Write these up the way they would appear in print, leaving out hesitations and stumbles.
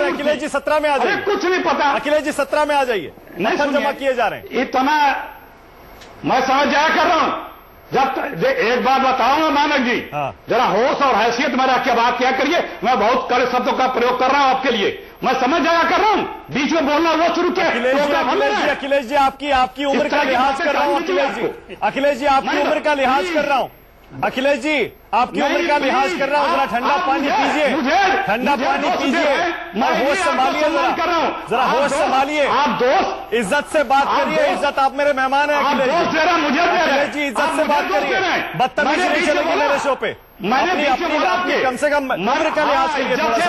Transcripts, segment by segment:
अखिलेश जी 17 में आ जाइए। कुछ नहीं पता। अखिलेश जी 17 में आ जाइए। पत्थर जमा किए जा रहे हैं। इतना मैं समझ जाया कर रहा हूं। जब एक बात बताऊंगा मानक जी, जरा होश और हैसियत में रख के बात क्या करिए। मैं बहुत कड़े शब्दों का प्रयोग कर रहा हूं आपके लिए। मैं समझ जाया कर रहा हूं, बीच में बोलना वो शुरू किया। अखिलेश जी आपकी उम्र का लिहाज कर रहा हूं। अखिलेश जी आपकी उम्र का लिहाज कर रहा हूं। अखिलेश जी आपकी उम्र का लिहाज कर रहा हूं। जरा ठंडा पानी पीजिए, ठंडा पानी पीजिए, होश संभालिए, जरा होश संभालिए। आप दोस्त इज्जत से बात करिए। इज्जत, आप मेरे मेहमान हैं। अखिलेश जी इज्जत से बात करिए। बदतमीजी नहीं चलेगी मेरे शो पे। मैंने आपकी कम से कम उम्र का लिहाज करिए थोड़ा सा।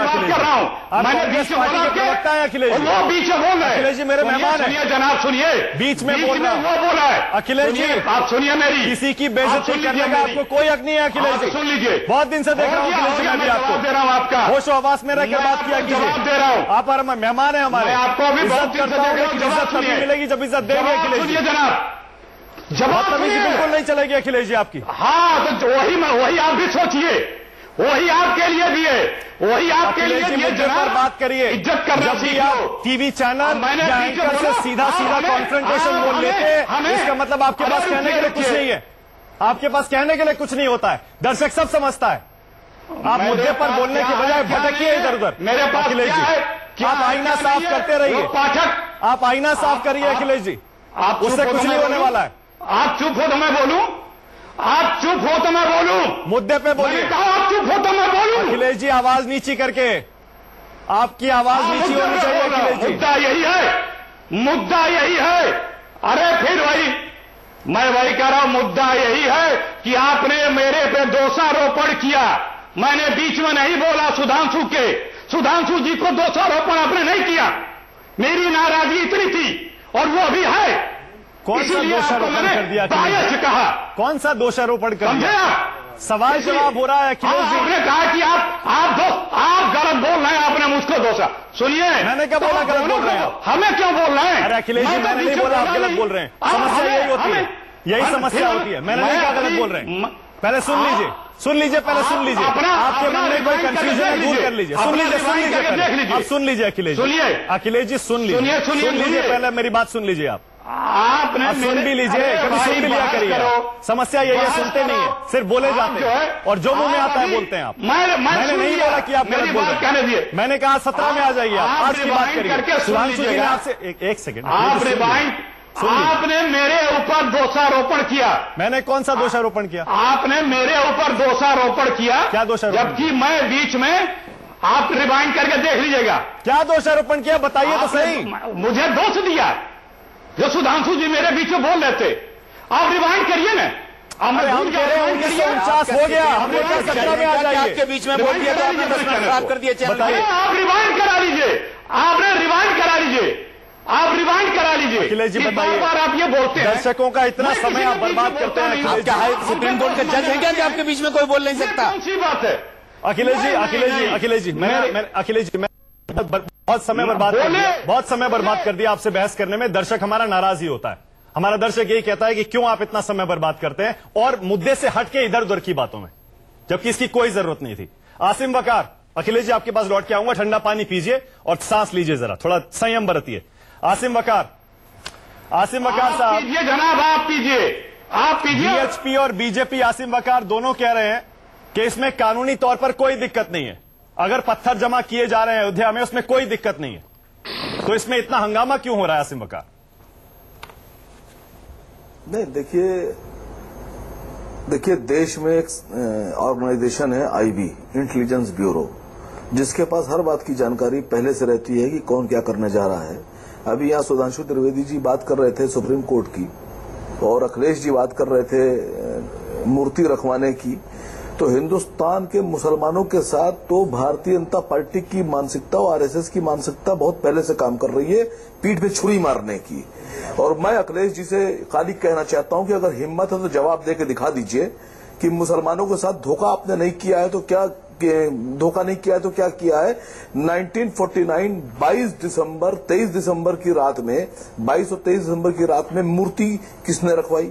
मैंने बीच में बोला प्रवक्ता है अखिलेश जी। वो बीच में बोल रहे हैं। अखिलेश जी मेरे मेहमान हैं। जनाब सुनिए, बीच में बोल रहा वो बोला है। अखिलेश जी आप सुनिए मेरी। किसी की बेइज्जती करने का आपको कोई हक नहीं है अखिलेश जी। सुन लीजिए, बहुत दिन से देख रहा हूँ अखिलेश जी। मैं आपको दे रहा हूँ आपका होश आवास में रह के बात किया जवाब दे रहा हूँ। आप और मेहमान है हमारे। आपको अभी बहुत दिन से इज्जत तभी मिलेगी जब इज्जत देंगे अखिलेश जी। जनाब जवाब बिल्कुल नहीं चलेगी अखिलेश जी आपकी। हाँ तो वही आप भी सोचिए, वही आपके लिए भी है, वही आपके लिए भी है। जनाब बात करिए, इज्जत करना सीखो। टीवी चैनल या एंकर से सीधा कॉन्फ्रेंटेशन बोल लेते हैं, इसका मतलब आपके पास कहने के लिए कुछ नहीं है। आपके पास कहने के लिए कुछ नहीं होता है। दर्शक सब समझता है। आप मुद्दे पर बोलने के बजाय भटकिए इधर उधर। मेरे पास अखिलेश जी आप आईना साफ करते रहिए। पाठक आप आईना साफ करिए अखिलेश जी, उससे कुछ नहीं होने वाला है। आप चुप हो तो मैं बोलूं, आप चुप हो तो मैं बोलूं। मुद्दे पे बोलिए। आप चुप हो तो मैं बोलूं। अखिलेश जी आवाज नीची करके, आपकी आवाज नीची होनी चाहिए अखिलेश जी। मुद्दा यही है, मुद्दा यही है। अरे फिर मैं वही कह रहा हूं, मुद्दा यही है कि आपने मेरे पे दोषारोपण किया। मैंने बीच में नहीं बोला सुधांशु जी को दोषारोपण आपने नहीं किया। मेरी नाराजगी इतनी थी और वो भी है। कौन सा दोषारोपण कर दिया? कहा कौन सा दोषारोपण कर दिया? सवाल जवाब हो रहा है अखिलेश जी। आपने कहा कि आप गलत बोल रहे हैं। आपने मुझको दोषा सुनिए। मैंने क्या बोला गलत बोल रहे हैं? हमें क्यों बोल रहे हैं? अरे अखिलेश जी मैंने नहीं बोला आप गलत बोल रहे हैं। समस्या यही होती है, यही समस्या होती है। मैंने नहीं कहा गलत बोल रहे हैं। पहले सुन लीजिए, पहले सुन लीजिए। आपके मन में कोई कंफ्यूजन है दूर कर लीजिए। सुन लीजिए आप सुन लीजिए अखिलेश जी। अखिलेश जी सुन लीजिए पहले मेरी बात सुन लीजिए। आपने सुन भी लीजिए, कभी सुन भी लिया करिए। समस्या यही है, सुनते नहीं है, सिर्फ बोले जाते हैं और जो मुंह में आता है बोलते हैं आप। मैंने नहीं बोला कि आप गलत बोल रहे हैं। मैंने कहा 17 में आ जाइए आप। आज की बात करिए। सुधांशु जी ने आपसे एक सेकंड। आपने मेरे ऊपर दोषारोपण किया। मैंने कौन सा दोषारोपण किया? आपने मेरे ऊपर दोषारोपण किया। क्या दोषारोपण? जबकि मैं बीच में, आप रिवाइंड करके देख लीजिएगा। क्या दोषारोपण किया बताइए तो सही। मुझे दोष दिया जो सुधांशु जी मेरे बीच में बोल रहे थे। आप रिवाइंड करिए ना। हम कह रहे हैं 1949 हो गया, हमने 17 में आ जाइए। आपके बीच में बोल दिया तो आपने 10 मिनट खराब कर दिया चैनल। बताइए। आप रिवाइंड करा लीजिए, आपने रिवाइंड करा लीजिए, आप रिवाइंड करा लीजिए। अखिलेश जी बताइए, बार आप ये बोलते हैं दर्शकों का इतना समय आप बर्बाद करते हैं। आप क्या है सुप्रीम कोर्ट का जज है क्या कि आपके बीच में कोई बोल नहीं सकता? अच्छी बात है। अखिलेश जी मैं बहुत समय बर्बाद कर दिया आपसे बहस करने में। दर्शक हमारा नाराज ही होता है। हमारा दर्शक यही कहता है कि क्यों आप इतना समय बर्बाद करते हैं और मुद्दे से हट के इधर उधर की बातों में, जबकि इसकी कोई जरूरत नहीं थी। आसिम वकार, अखिलेश जी आपके पास लौट के आऊंगा। ठंडा पानी पीजिए और सांस लीजिए, जरा थोड़ा संयम बरतिए। आसिम वकार साहब, जनाब आप पीजिए। बीएचपी और बीजेपी आसिम वकार दोनों कह रहे हैं कि इसमें कानूनी तौर पर कोई दिक्कत नहीं है। अगर पत्थर जमा किए जा रहे हैं अयोध्या में, उसमें कोई दिक्कत नहीं है, तो इसमें इतना हंगामा क्यों हो रहा है आसिम वकार? नहीं, देखिए देश में एक ऑर्गेनाइजेशन है आईबी, इंटेलिजेंस ब्यूरो, जिसके पास हर बात की जानकारी पहले से रहती है कि कौन क्या करने जा रहा है। अभी यहाँ सुधांशु त्रिवेदी जी बात कर रहे थे सुप्रीम कोर्ट की और अखिलेश जी बात कर रहे थे मूर्ति रखवाने की। तो हिंदुस्तान के मुसलमानों के साथ तो भारतीय जनता पार्टी की मानसिकता और आरएसएस की मानसिकता बहुत पहले से काम कर रही है, पीठ पे छुरी मारने की। और मैं अखिलेश जी से खाली कहना चाहता हूं कि अगर हिम्मत है तो जवाब दे के दिखा दीजिए कि मुसलमानों के साथ धोखा आपने नहीं किया है तो क्या धोखा नहीं किया है तो क्या किया है। 1949 23 दिसंबर की रात में 22 और 23 दिसंबर की रात में मूर्ति किसने रखवाई?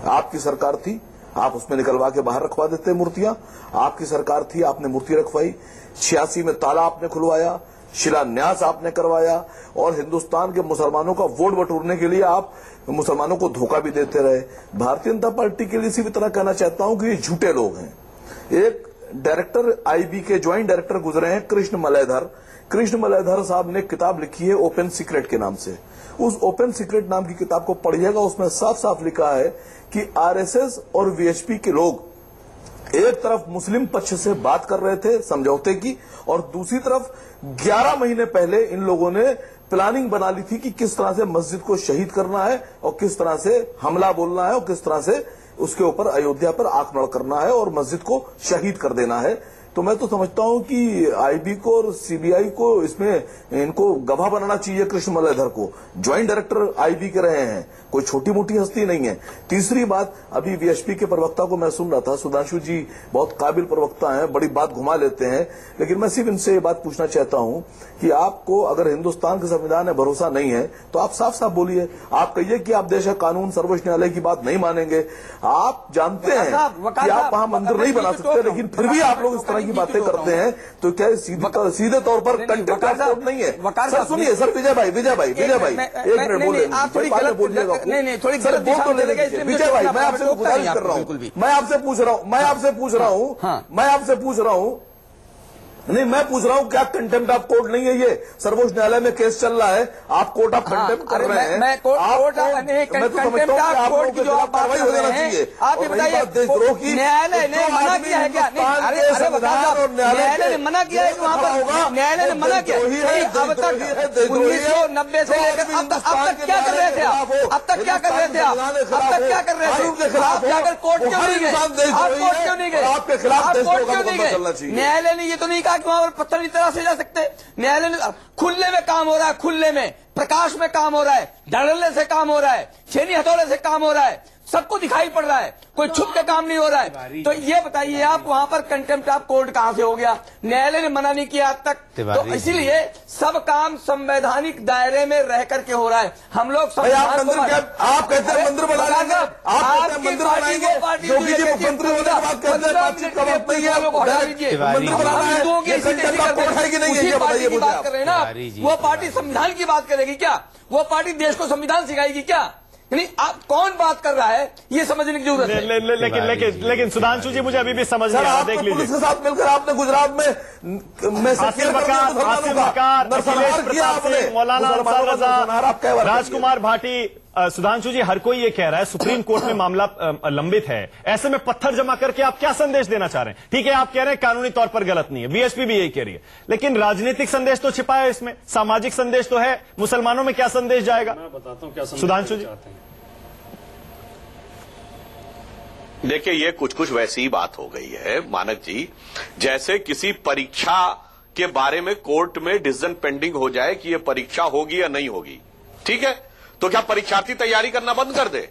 आपकी सरकार थी। आप उसमें निकलवा के बाहर रखवा देते मूर्तियां। आपकी सरकार थी, आपने मूर्ति रखवाई। 86 में ताला आपने खुलवाया, शिलान्यास आपने करवाया, और हिंदुस्तान के मुसलमानों का वोट बटोरने के लिए आप मुसलमानों को धोखा भी देते रहे। भारतीय जनता पार्टी के लिए इसी तरह कहना चाहता हूं कि ये झूठे लोग हैं। एक डायरेक्टर आईबी के ज्वाइंट डायरेक्टर गुजरे हैं कृष्ण मलयधर साहब ने किताब लिखी है ओपन सीक्रेट के नाम से। उस ओपन सीक्रेट नाम की किताब को पढ़िएगा, उसमें साफ साफ लिखा है कि आरएसएस और वीएचपी के लोग एक तरफ मुस्लिम पक्ष से बात कर रहे थे समझौते की, और दूसरी तरफ 11 महीने पहले इन लोगों ने प्लानिंग बना ली थी कि किस तरह से मस्जिद को शहीद करना है और किस तरह से हमला बोलना है और किस तरह से उसके ऊपर अयोध्या पर आक्रमण करना है और मस्जिद को शहीद कर देना है। तो मैं तो समझता हूं कि आईबी को और सीबीआई को इसमें इनको गवाह बनाना चाहिए। कृष्ण मलयधर को ज्वाइंट डायरेक्टर आईबी के रहे हैं, कोई छोटी मोटी हस्ती नहीं है। तीसरी बात, अभी वीएचपी के प्रवक्ता को मैं सुन रहा था, सुधांशु जी बहुत काबिल प्रवक्ता हैं, बड़ी बात घुमा लेते हैं, लेकिन मैं सिर्फ इनसे ये बात पूछना चाहता हूं कि आपको अगर हिंदुस्तान के संविधान में भरोसा नहीं है तो आप साफ साफ बोलिए। आप कहिए कि आप देश का कानून, सर्वोच्च न्यायालय की बात नहीं मानेंगे। आप जानते हैं कि आप वहां मंदिर नहीं बना सकते, लेकिन फिर भी आप लोग इस तरह की बातें करते हैं, तो क्या सीधे तौर पर कंटेम्प्ट ऑफ कोर्ट नहीं है? सर सुनिए, सर विजय भाई एक मिनट बोले, बोलिएगा नहीं, थोड़ी सर बोल तो ले लीजिए। विजय भाई, मैं आपसे गुजारिश कर रहा हूँ, मैं आपसे पूछ रहा हूँ नहीं, मैं पूछ रहा हूँ क्या कंटेम्प्ट ऑफ कोर्ट नहीं है? ये सर्वोच्च न्यायालय में केस चल रहा है, आप कोर्ट ऑफ कंटेम्प्ट कर रहे हैं। मैं तो समझता हूँ कि आप कार्रवाई हो जाना चाहिए। आप ये बताइए, न्यायालय ने मना किया है क्या? न्यायालय ने मना किया है कि वहाँ पर न्यायालय ने मना किया? अब तक 1990 से लेकर अब तक क्या कर रहे थे आप? अब तक क्या कर रहे थे आप? आप जाकर कोर्ट क्यों नहीं गए? आप कोर्ट क्यों नहीं गए? न्यायालय ने ये तो नहीं कहा कि वहां पर पत्थर की तरह से जा सकते। न्यायालय ने खुले में काम हो रहा है, खुले में प्रकाश में काम हो रहा है, धड़ल्ले से काम हो रहा है, छेनी हथौड़े से काम हो रहा है, सबको दिखाई पड़ रहा है, कोई छुप के काम नहीं हो रहा है। तो ये बताइए आप, वहां पर कंटेम्प्ट ऑफ कोर्ट कहां से हो गया? न्यायालय ने मना नहीं किया आज तक, तो इसीलिए सब काम संवैधानिक दायरे में रह करके हो रहा है। हम लोग आप कहते हैं मंदिर बना लेंगे, आप पार्टी को योगी जी मुख्यमंत्री होने के बाद कहते हैं बातचीत का वक्त नहीं है, मंदिर बनाना है, कंटेम्प्ट ऑफ कोर्ट है कि नहीं है? ये बताइए मुझे। बात कर रहे हैं ना, वो पार्टी संविधान की बात करेगी क्या? वो पार्टी देश को संविधान सिखाएगी क्या? यानी आप कौन बात कर रहा है ये समझने की जरूरत है। लेकिन सुधांशु जी, मुझे अभी भी समझ नहीं आ रहा। देख लीजिए, पुलिस के साथ मिलकर आपने गुजरात में मौलाना राजकुमार भाटी, सुधांशु जी, हर कोई ये कह रहा है सुप्रीम कोर्ट में मामला लंबित है, ऐसे में पत्थर जमा करके आप क्या संदेश देना चाह रहे हैं? ठीक है, आप कह रहे हैं कानूनी तौर पर गलत नहीं है, बीएसपी भी यही कह रही है, लेकिन राजनीतिक संदेश तो छिपा है इसमें, सामाजिक संदेश तो है। मुसलमानों में क्या संदेश जाएगा? मैं बताता हूं क्या सुधांशु जी। देखिए, ये कुछ वैसी ही बात हो गई है मानक जी, जैसे किसी परीक्षा के बारे में कोर्ट में डिसीजन पेंडिंग हो जाए कि ये परीक्षा होगी या नहीं होगी। ठीक है, तो क्या परीक्षार्थी तैयारी करना बंद कर दे?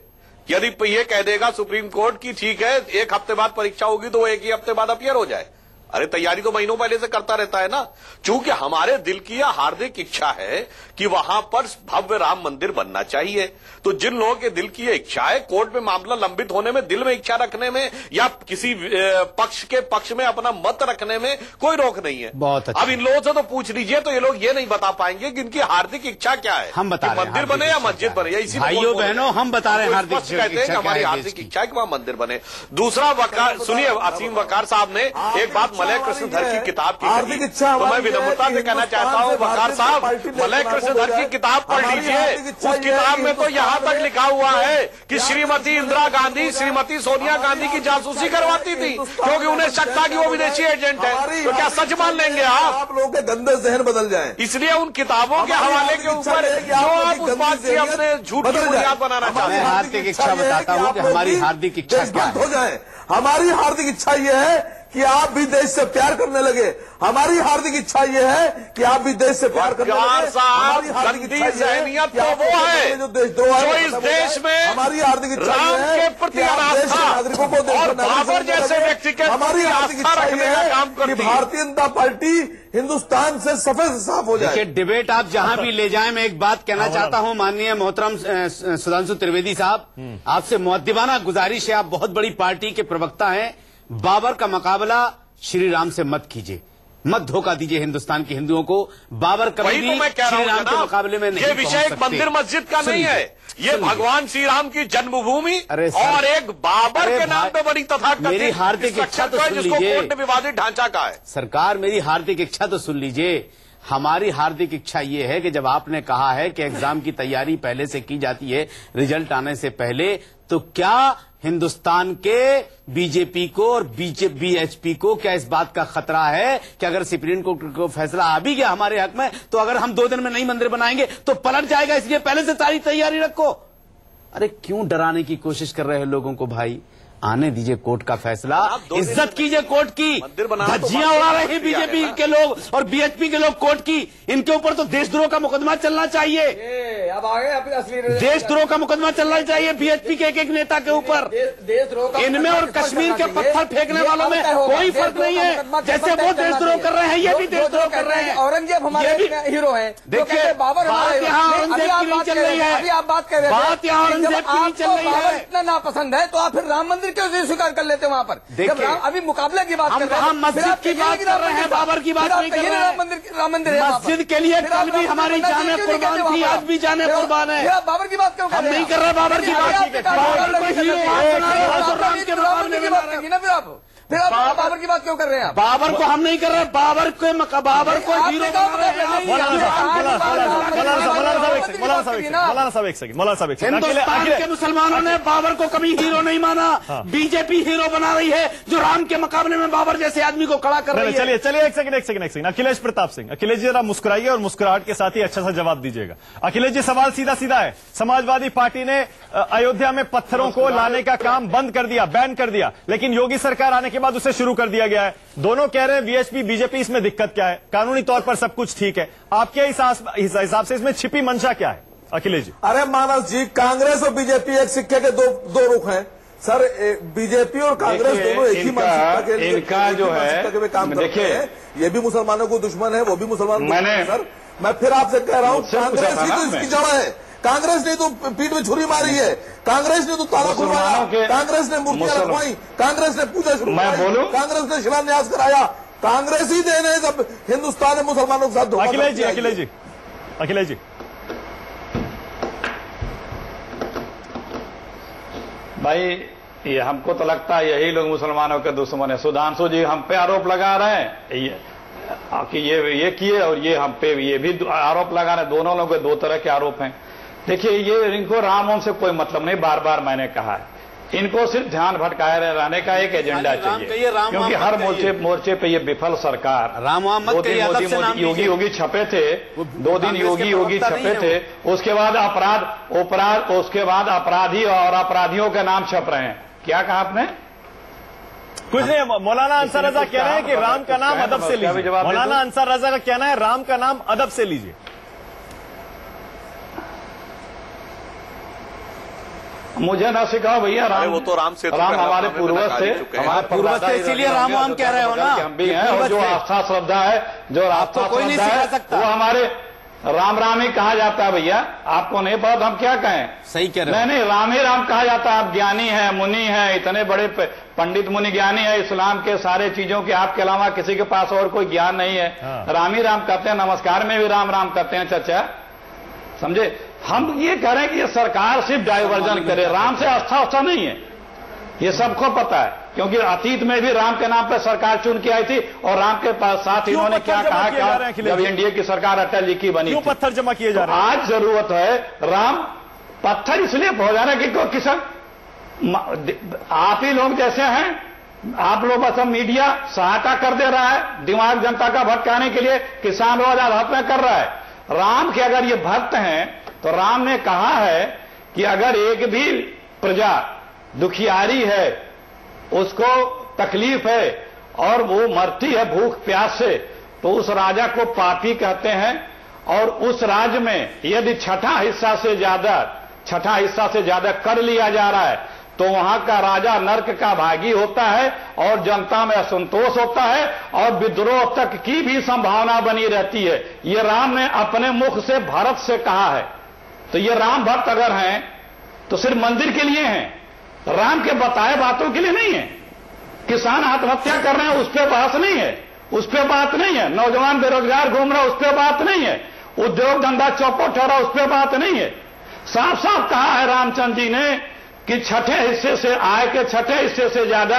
यदि ये कह देगा सुप्रीम कोर्ट की ठीक है 1 हफ्ते बाद परीक्षा होगी, तो वो 1 ही हफ्ते बाद अपियर हो जाए? अरे तैयारी तो महीनों पहले से करता रहता है ना। चूंकि हमारे दिल की यह हार्दिक इच्छा है कि वहां पर भव्य राम मंदिर बनना चाहिए, तो जिन लोगों के दिल की यह इच्छा है, कोर्ट में मामला लंबित होने में, दिल में इच्छा रखने में या किसी पक्ष के पक्ष में अपना मत रखने में कोई रोक नहीं है। बहुत अच्छा। अब इन लोगों से तो पूछ लीजिए, तो ये लोग ये नहीं बता पाएंगे कि इनकी हार्दिक इच्छा क्या है। हम बता रहे हैं मंदिर बने या मस्जिद बने, या इसी भाइयों बहनों हम बता रहे हैं हार्दिक कहते हैं कि हमारी हार्दिक इच्छा है कि वहां मंदिर बने। दूसरा वकार सुनिए, असीम वकार साहब ने एक बात मलय कृष्णधर की किताब की हार्दिक इच्छा, तो मैं विनम्रता से कहना चाहता हूं वकार साहब, मलय कृष्णधर की किताब पढ़ लीजिए। उस किताब में तो यहां तक लिखा हुआ है कि श्रीमती इंदिरा गांधी श्रीमती सोनिया गांधी की जासूसी करवाती थी, क्योंकि उन्हें शक था कि वो विदेशी एजेंट है। तो क्या सच मान लेंगे आप लोगों के गंदे जहन बदल जाए? इसलिए उन किताबों के हवाले के ऊपर जो आप उस बात से अपने झूठ की बुनियाद बनाना चाहते हैं। हार्दिक इच्छा बताता हूँ कि हमारी हार्दिक इच्छा क्या हो जाए। हमारी हार्दिक इच्छा यह है कि आप भी देश से प्यार करने लगे। हमारी हार्दिक इच्छा ये है कि आप भी देश से प्यार करने लगे। हमारी हार्दिक इच्छा जहनियत तो वो है जो देशद्रोह जो इस देश में हमारी हार्दिक इच्छा राम है के प्रति आस्था नागरिकों को और बाबर जैसे व्यक्ति के हमारी हार्दिक इच्छा रखने का काम है कि करती है। भारतीय जनता पार्टी हिंदुस्तान से सफेद साफ हो जाए। देखिए, डिबेट आप जहां भी ले जाएं, मैं एक बात कहना चाहता हूं माननीय मोहतरम सुधांशु त्रिवेदी साहब, आपसे मुअद्दिबाना गुजारिश है, आप बहुत बड़ी पार्टी के प्रवक्ता हैं, बाबर का मुकाबला श्री राम से मत कीजिए, मत धोखा दीजिए हिंदुस्तान के हिंदुओं को। बाबर कभी भी श्री राम के मुकाबले में नहीं ये विषय एक मंदिर मस्जिद का नहीं है, ये भगवान श्री राम की जन्मभूमि और एक बाबर के नाम पे बड़ी तथाकथित मेरी हार्दिक इच्छा तो सुन लीजिए, कोर्ट विवादित ढांचा का है। सरकार, मेरी हार्दिक इच्छा तो सुन लीजिए। हमारी हार्दिक इच्छा ये है कि जब आपने कहा है कि एग्जाम की तैयारी पहले से की जाती है रिजल्ट आने से पहले, तो क्या हिंदुस्तान के बीजेपी को और बीएचपी को क्या इस बात का खतरा है कि अगर सुप्रीम कोर्ट को फैसला आ भी गया हमारे हक में, तो अगर हम 2 दिन में नहीं मंदिर बनाएंगे तो पलट जाएगा, इसलिए पहले से सारी तैयारी रखो। अरे क्यों डराने की कोशिश कर रहे हैं लोगों को भाई? आने दीजिए कोर्ट का फैसला, इज्जत कीजिए कोर्ट की। धज्जियां उड़ा रहे हैं बीजेपी के लोग और बीएचपी के लोग कोर्ट की, इनके ऊपर तो देशद्रोह का मुकदमा चलना चाहिए। अब आगे देशद्रोह का मुकदमा चलना चाहिए बीएचपी के एक नेता के ऊपर। इनमें और कश्मीर के पत्थर फेंकने वालों में कोई फर्क नहीं है। जैसे वो देशद्रोह कर रहे हैं, ये भी देशद्रोह कर रहे हैं। औरंगजेब हमारे हीरो है। देखिए, बाबर बात यहाँ औरंगजेब की नहीं चल रही है, अभी आप बात कर रहे हैं, बात यहाँ औरंगजेब की नहीं चल रही है। इतना नापसंद है तो आप फिर राम मंदिर क्यों स्वीकार कर लेते वहां पर? देखिए, अभी मुकाबले की बात कर रहे हैं, हम मस्जिद की बात कर रहे हैं, बाबर की बात नहीं कर रहे हैं। राम मंदिर है, मस्जिद के लिए कल भी हमारी जाने कुर्बान थी, आज भी जाने कुर्बान है। बाबर की बात क्यों कर हम रहे हैं? नहीं कर रहे बाबर की बात, राम के मुकाबले में बना रहे हैं। फिर आप बाबर की बात क्यों कर रहे हैं? बाबर को हम नहीं कर रहे, बाबर को हीरो बना रहे हैं। मौलाना साहब एक सेकंड, मौलाना साहब एक सेकंड। हिंदुस्तान के मुसलमानों ने बाबर को कभी हीरो नहीं माना, बीजेपी हीरो बना रही है जो राम के मुकाबले में बाबर जैसे आदमी को खड़ा कर रही है। चलिए चलिए एक सेकंड। अखिलेश प्रताप सिंह, अखिलेश जी जरा मुस्कुराइए और मुस्कुराहट के साथ ही अच्छा सा जवाब दीजिएगा। अखिलेश जी, सवाल सीधा सीधा है। समाजवादी पार्टी ने अयोध्या में पत्थरों को लाने का काम बंद कर दिया, बैन कर दिया, लेकिन योगी सरकार आने के बाद उसे शुरू कर दिया गया है। दोनों कह रहे हैं बीएचपी बीजेपी, इसमें दिक्कत क्या है? कानूनी तौर पर सब कुछ ठीक है, आपके हिसाब से इसमें छिपी मंशा क्या है? अखिलेश जी। अरे मानस जी, कांग्रेस और बीजेपी एक सिक्के के दो रुख हैं सर। बीजेपी और कांग्रेस दोनों एक ही मानसिकता के लिए इनका जो है काम करते हैं। ये भी मुसलमानों को दुश्मन है, वो भी मुसलमान सर। मैं फिर आपसे कह रहा हूँ, कांग्रेस ही तो इसकी जड़ है। कांग्रेस ने तो पीठ में छुरी मारी है, कांग्रेस ने तो ताला खुलवाया, कांग्रेस ने मूर्तियां रखवाई, कांग्रेस ने पूजा शुरू की, कांग्रेस ने शिलान्यास कराया। कांग्रेस ही देने सब हिंदुस्तान में मुसलमानों के साथ धोखा। अखिलेश जी भाई, ये हमको तो लगता है यही लोग मुसलमानों के दुश्मन है। सुधांशु जी हम पे आरोप लगा रहे हैं कि ये किए और ये हम पे ये भी आरोप लगा रहे हैं। दोनों लोगों के दो तरह के आरोप हैं। देखिए, ये इनको राम से कोई मतलब नहीं, बार बार मैंने कहा है। इनको सिर्फ ध्यान भटकाए रहने का एक एजेंडा चाहिए, क्योंकि हर मोर्चे पे ये विफल सरकार। 2 दिन योगी छपे थे, 2 दिन योगी छपे थे, उसके बाद उसके बाद अपराधी और अपराधियों के नाम छप रहे हैं। क्या कहा आपने? कुछ नहीं। मौलाना अंसार रजा कह रहे हैं कि राम का नाम अदब से लीजिए। मौलाना अंसार रजा का कहना है राम का नाम अदब से लीजिए। मुझे ना सिखाओ भैया, राम वो तो राम हमारे पूर्वज थे, हमारे पूर्वज थे, इसीलिए राम कह रहे हो ना, हम भी हैं। और जो आस्था श्रद्धा है, जो आस्था श्रद्धा है, वो हमारे राम ही कहा जाता है भैया। आपको नहीं पता तो हम क्या कहें? सही कह रहे हैं। नहीं, राम ही राम कहा जाता है। आप ज्ञानी है, मुनि है, इतने बड़े पंडित मुनि ज्ञानी है इस्लाम के सारे चीजों के, आपके अलावा किसी के पास और कोई ज्ञान नहीं है। राम ही राम कहते हैं, नमस्कार में भी राम राम कहते हैं। चर्चा समझे? हम ये कह रहे हैं कि ये सरकार सिर्फ डाइवर्जन करे, राम से आस्था नहीं है, ये सबको पता है। क्योंकि अतीत में भी राम के नाम पर सरकार चुन के आई थी, और राम के साथ इन्होंने क्या कहा जब एनडीए की सरकार अटल जी की बनी। क्यों पत्थर जमा किए जा रहे हैं? आज जरूरत है राम पत्थर इसलिए हो जा रहे हैं कि किसान आप ही लोग जैसे हैं, आप लोग बस मीडिया सहायता कर दे रहा है, दिमाग जनता का भटकाने के लिए किसान रोज आत्महत्या कर रहा है। राम के अगर ये भक्त हैं तो राम ने कहा है कि अगर एक भी प्रजा दुखियारी है, उसको तकलीफ है, और वो मरती है भूख प्यास से, तो उस राजा को पापी कहते हैं। और उस राज्य में यदि छठा हिस्सा से ज्यादा कर लिया जा रहा है तो वहां का राजा नर्क का भागी होता है और जनता में असंतोष होता है और विद्रोह तक की भी संभावना बनी रहती है। ये राम ने अपने मुख से भरत से कहा है। तो ये राम भक्त अगर हैं तो सिर्फ मंदिर के लिए हैं, राम के बताए बातों के लिए नहीं है। किसान आत्महत्या कर रहे हैं उस पर बहस नहीं है, उस पर बात नहीं है। नौजवान बेरोजगार घूम रहा है उस पर बात नहीं है। उद्योग धंधा चौपट हो रहा उस पर बात नहीं है। साफ साफ कहा है रामचंद्र जी ने कि छठे हिस्से से आय के छठे हिस्से से ज्यादा